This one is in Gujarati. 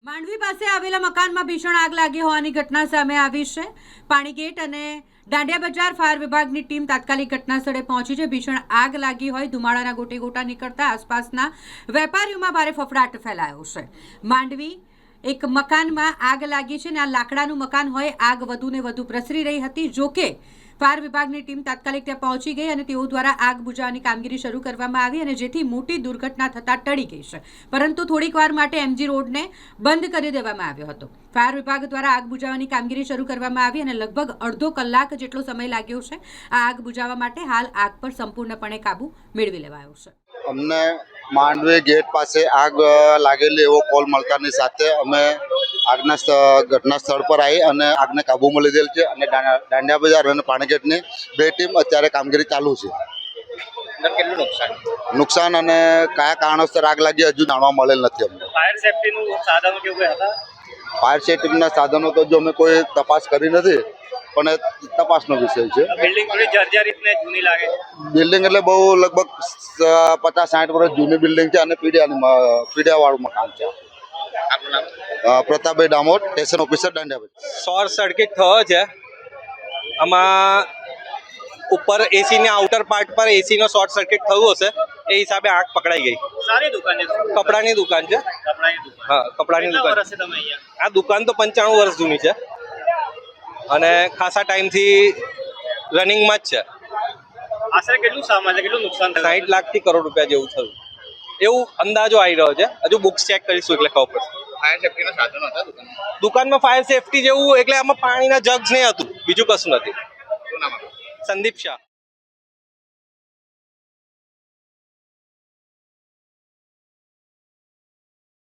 માંડવી પાસે આવેલા મકાનમાં ભીષણ આગ લાગી હોવાની ઘટના સામે આવી છે। પાણીગેટ અને દાંડિયા બજાર ફાયર વિભાગની ટીમ તાત્કાલિક ઘટના સ્થળે પહોંચી છે। ભીષણ આગ લાગી હોય ધુમાડાના ગોટે ગોટા નીકળતા આસપાસના વેપારીઓમાં ભારે ફફડાટ ફેલાયો છે। માંડવી એક મકાનમાં આગ લાગી છે અને આ લાકડાનું મકાન હોય આગ વધુને વધુ પ્રસરી રહી હતી। જોકે ફાયર વિભાગની ટીમ તાત્કાલિક ત્યાં પહોંચી ગઈ અને તેઓ દ્વારા આગ બુઝાવવાની કામગીરી શરૂ કરવામાં આવી અને જેથી મોટી દુર્ઘટના થતાં ટળી ગઈ છે, પરંતુ થોડીક વાર માટે એમજી રોડને બંધ કરી દેવામાં આવ્યો હતો। ફાયર વિભાગ દ્વારા આગ બુઝાવવાની કામગીરી શરૂ કરવામાં આવી અને લગભગ અડધો કલાક જેટલો સમય લાગ્યો છે। આ આગ બુઝાવવા માટે હાલ આગ પર સંપૂર્ણપણે કાબુ મેળવી લેવાયો છે। અમને માંડવી ગેટ પાસે આગ લાગેલી એવો કોલ મળતાની સાથે અમે ઘટના સ્થળ પર આવી અને આગને કાબૂમાં લીધેલ છે અને દાંડિયા બજાર અને પાણીગેટની બે ટીમ અત્યારે કામગીરી ચાલુ છે। કેટલું નુકસાન અને કયા કારણોસર આગ લાગી હજુ જાણવા મળેલ નથી અમને। ફાયર સેફટીનું સાધનો કેવું કઈ હતા? ફાયર સેફટીના સાધનો તો જો અમે કોઈ તપાસ કરી નથી, પણ એ તપાસનો વિષય છે। બિલ્ડિંગ થોડી જર્જરિત ને જૂની લાગે છે। બિલ્ડિંગ એટલે બહુ લગભગ 50-60 વર્ષ જૂની બિલ્ડિંગ છે અને પીડિયાવાળું મકાન છે। આપનું નામ? Pratapbhai Damor, station officer, dandiya. Short circuit થયો છે। આમાં ઉપર એસીના આઉટર પાર્ટ પર એસીનો શોર્ટ સર્કિટ થયું હશે, એ હિસાબે આગ પકડાઈ ગઈ। સારી દુકાન છે। કપડાની દુકાન છે। કપડાની દુકાન? હા, કપડાની કેટલા દુકાન। વર્ષથી તમે અહીંયા? આ દુકાન તો 95 વર્ષ જૂની છે અને ખાસા ટાઈમથી રનિંગમાં જ છે। આશરે કેટલું સામાન છે, કેટલું નુકસાન થયું? 60 લાખથી કરોડ રૂપિયા જેવું થયું એવું અંદાજો આવી રહ્યો છે। હજુ બુક્સ ચેક કરીશું એટલે ખબર પડશે। ફાયર સેફટીના સાધનો હતા દુકાનમાં? દુકાનમાં ફાયર સેફટી જેવું એટલે આમાં પાણીના જગ્સ નહીં હતું, બીજું કશું નથી। શું નામ હતું? સંદીપ શાહ।